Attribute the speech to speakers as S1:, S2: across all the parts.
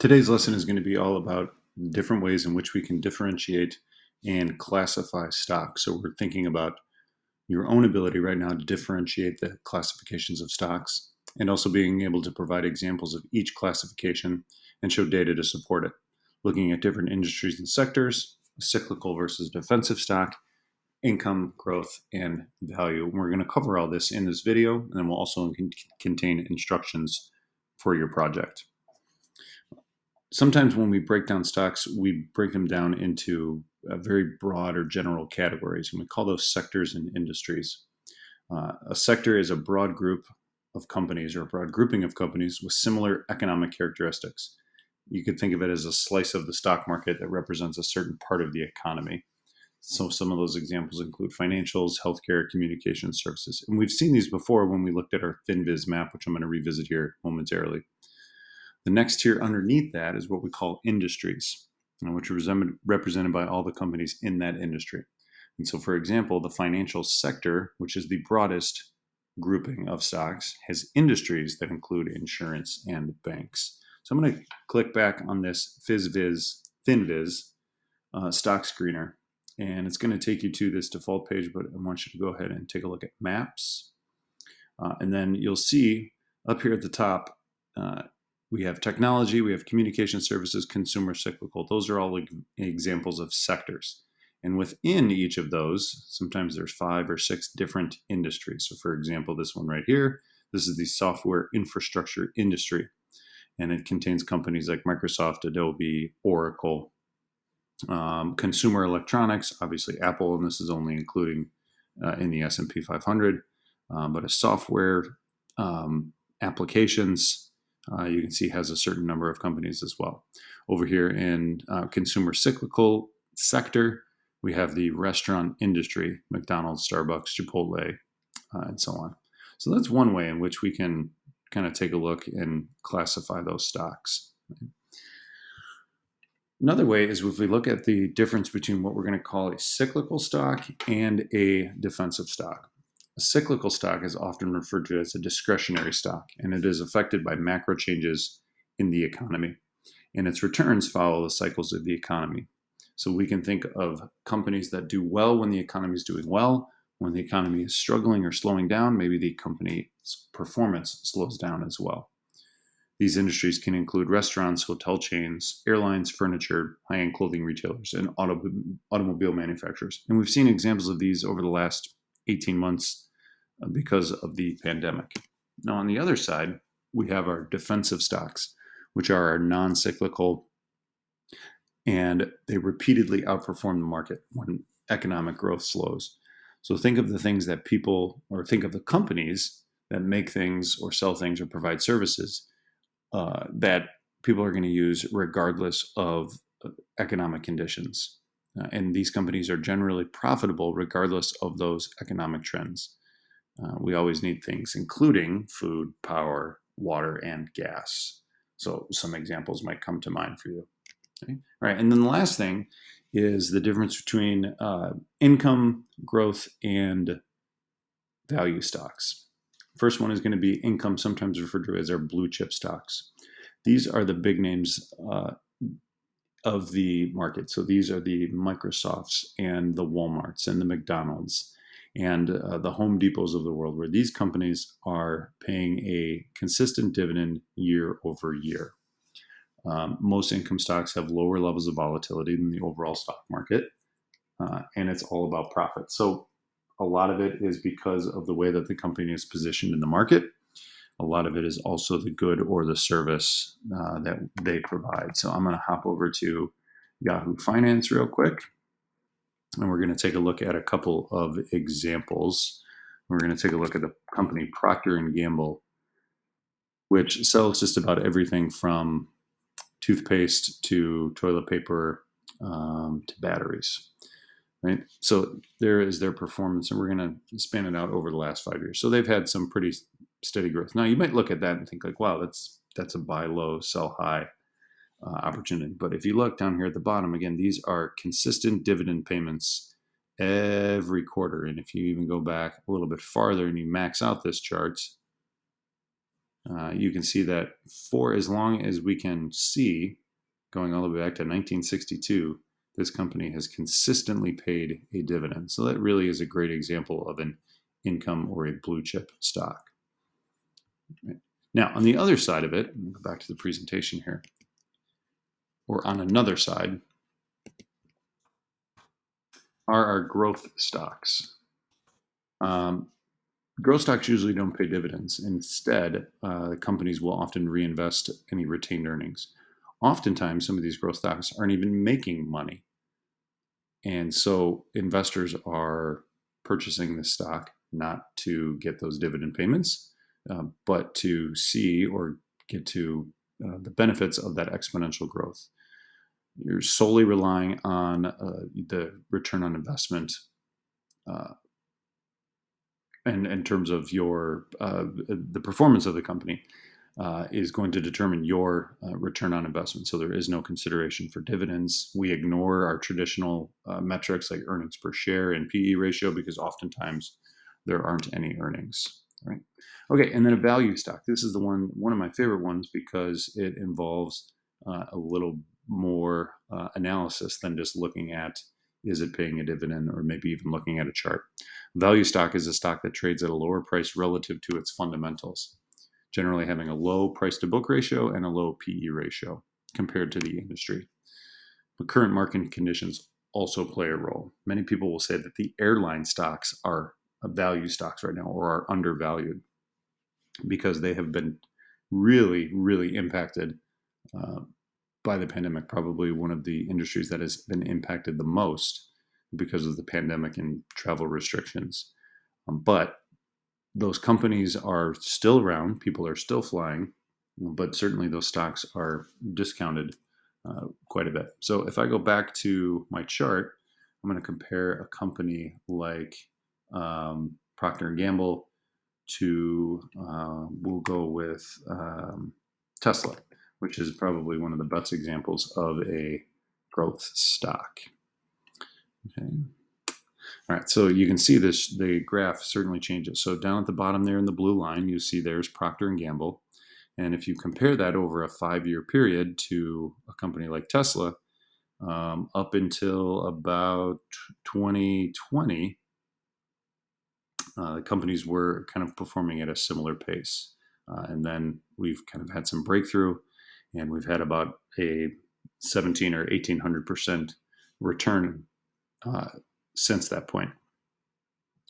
S1: Today's lesson is going to be all about different ways in which we can differentiate and classify stocks. So we're thinking about your own ability right now to differentiate the classifications of stocks and also being able to provide examples of each classification and show data to support it. Looking at different industries and sectors, cyclical versus defensive stock, income, growth, and value. We're going to cover all this in this video, and then we'll also contain instructions for your project. Sometimes when we break down stocks, we break them down into very broad or general categories, and we call those sectors and industries. A sector is a broad group of companies or a broad grouping of companies with similar economic characteristics. You could think of it as a slice of the stock market that represents a certain part of the economy. So some of those examples include financials, healthcare, communication services. And we've seen these before when we looked at our FinViz map, which I'm going to revisit here momentarily. The next tier underneath that is what we call industries, which are represented by all the companies in that industry. And so, for example, the financial sector, which is the broadest grouping of stocks, has industries that include insurance and banks. So I'm going to click back on this FinViz stock screener, and it's going to take you to this default page, but I want you to go ahead and take a look at maps. And then you'll see up here at the top, we have technology, we have communication services, consumer cyclical. Those are all examples of sectors. And within each of those, sometimes there's 5 or 6 different industries. So for example, this one right here, this is the software infrastructure industry. And it contains companies like Microsoft, Adobe, Oracle, consumer electronics, obviously Apple, and this is only including in the S&P 500, but a software applications, you can see has a certain number of companies as well. Over here in consumer cyclical sector, we have the restaurant industry, McDonald's, Starbucks, Chipotle, and so on. So that's one way in which we can kind of take a look and classify those stocks. Another way is if we look at the difference between what we're going to call a cyclical stock and a defensive stock. A cyclical stock is often referred to as a discretionary stock, and it is affected by macro changes in the economy, and its returns follow the cycles of the economy. So we can think of companies that do well when the economy is doing well. When the economy is struggling or slowing down, maybe the company's performance slows down as well. These industries can include restaurants, hotel chains, airlines, furniture, high-end clothing retailers, and automobile manufacturers. And we've seen examples of these over the last 18 months because of the pandemic. Now, on the other side, we have our defensive stocks, which are our non-cyclical, and they repeatedly outperform the market when economic growth slows. So think of the things that people, or think of the companies that make things or sell things or provide services that people are going to use regardless of economic conditions. And these companies are generally profitable regardless of those economic trends. We always need things, including food, power, water, and gas. So some examples might come to mind for you. Okay? All right, and then the last thing is the difference between income, growth, and value stocks. First one is going to be income, sometimes referred to as our blue chip stocks. These are the big names of the market. So these are the Microsofts and the Walmarts and the McDonald's and the Home Depots of the world, where these companies are paying a consistent dividend year over year. Most income stocks have lower levels of volatility than the overall stock market, and it's all about profit. So a lot of it is because of the way that the company is positioned in the market. A lot of it is also the good or the service that they provide. So I'm going to hop over to Yahoo Finance real quick, and we're going to take a look at a couple of examples. We're going to take a look at the company Procter & Gamble, which sells just about everything from toothpaste to toilet paper to batteries. Right. So there is their performance, and we're going to span it out over the last 5 years. So they've had some pretty steady growth. Now you might look at that and think like, wow, that's a buy low, sell high opportunity. But if you look down here at the bottom, again, these are consistent dividend payments every quarter. And if you even go back a little bit farther and you max out this chart, you can see that for as long as we can see, going all the way back to 1962, this company has consistently paid a dividend. So that really is a great example of an income or a blue chip stock. Right. Now, on the other side of it, go back to the presentation here, or on another side, are our growth stocks. Growth stocks usually don't pay dividends. Instead, companies will often reinvest any retained earnings. Oftentimes, some of these growth stocks aren't even making money. And so investors are purchasing this stock not to get those dividend payments, but to see or get to the benefits of that exponential growth. You're solely relying on the return on investment and in terms of your the performance of the company is going to determine your return on investment. So there is no consideration for dividends. We ignore our traditional metrics like earnings per share and PE ratio because oftentimes there aren't any earnings. Right? Okay, and then a value stock. This is the one of my favorite ones because it involves a little more analysis than just looking at is it paying a dividend or maybe even looking at a chart. Value stock is a stock that trades at a lower price relative to its fundamentals, generally having a low price to book ratio and a low PE ratio compared to the industry. But current market conditions also play a role. Many people will say that the airline stocks are value stocks right now or are undervalued because they have been really, really impacted by the pandemic, probably one of the industries that has been impacted the most because of the pandemic and travel restrictions. But those companies are still around, people are still flying, but certainly those stocks are discounted quite a bit. So if I go back to my chart, I'm going to compare a company like Procter & Gamble to, we'll go with Tesla, which is probably one of the best examples of a growth stock. Okay. All right, so you can see this, the graph certainly changes. So down at the bottom there in the blue line, you see there's Procter & Gamble. And if you compare that over a 5-year period to a company like Tesla, up until about 2020, companies were kind of performing at a similar pace. And then we've kind of had some breakthrough, and we've had about a 17 or 1800% return since that point.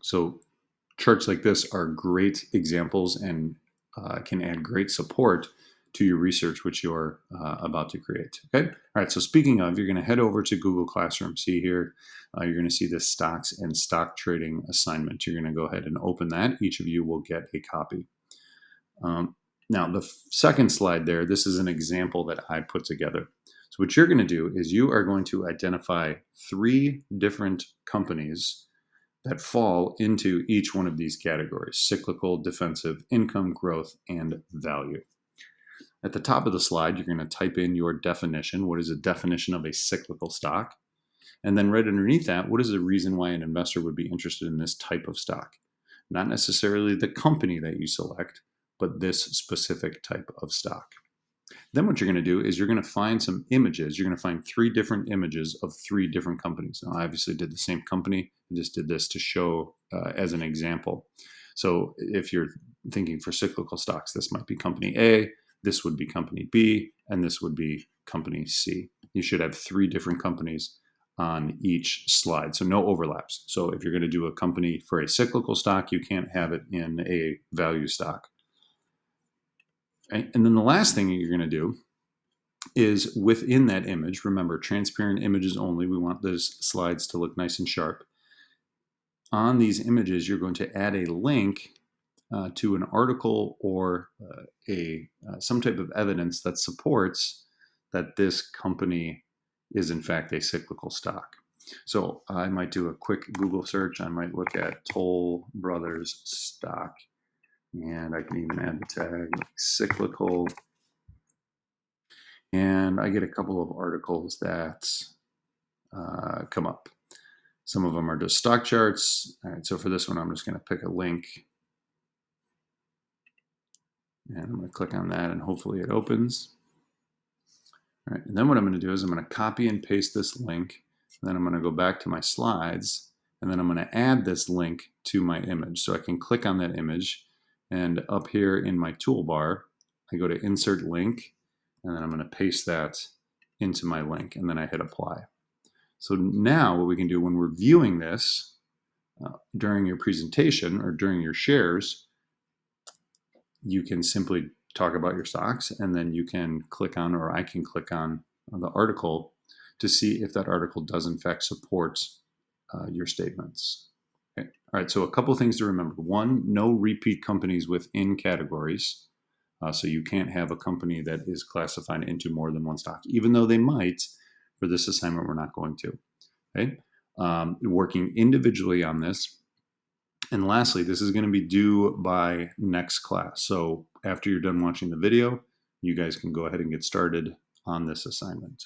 S1: So charts like this are great examples and can add great support to your research, which you're about to create. Okay. All right. So speaking of, you're going to head over to Google Classroom. See here, you're going to see this stocks and stock trading assignment. You're going to go ahead and open that. Each of you will get a copy. Now, the second slide there, this is an example that I put together. So what you're going to do is you are going to identify 3 different companies that fall into each one of these categories: cyclical, defensive, income, growth, and value. At the top of the slide, you're going to type in your definition. What is a definition of a cyclical stock? And then right underneath that, what is the reason why an investor would be interested in this type of stock? Not necessarily the company that you select, but this specific type of stock. Then what you're going to do is you're going to find some images. You're going to find 3 different images of 3 different companies. Now, I obviously did the same company. I just did this to show as an example. So if you're thinking for cyclical stocks, this might be company A, this would be company B, and this would be company C. You should have 3 different companies on each slide, so no overlaps. So if you're going to do a company for a cyclical stock, you can't have it in a value stock. And then the last thing you're going to do is within that image, remember, transparent images only. We want those slides to look nice and sharp. On these images, you're going to add a link to an article or some type of evidence that supports that this company is in fact a cyclical stock. So I might do a quick Google search. I might look at Toll Brothers stock. And I can even add the tag like cyclical. And I get a couple of articles that come up. Some of them are just stock charts. All right, so for this one, I'm just going to pick a link. And I'm going to click on that and hopefully it opens. All right, and then what I'm going to do is I'm going to copy and paste this link. And then I'm going to go back to my slides, and then I'm going to add this link to my image. So I can click on that image, and up here in my toolbar, I go to Insert Link, and then I'm going to paste that into my link, and then I hit Apply. So now what we can do when we're viewing this during your presentation or during your shares, you can simply talk about your stocks, and then you can click on, or I can click on the article to see if that article does in fact support your statements. Okay. All right, so a couple things to remember. One, no repeat companies within categories. So you can't have a company that is classified into more than one stock, even though they might. For this assignment, we're not going to. Okay? Working individually on this. And lastly, this is going to be due by next class. So after you're done watching the video, you guys can go ahead and get started on this assignment.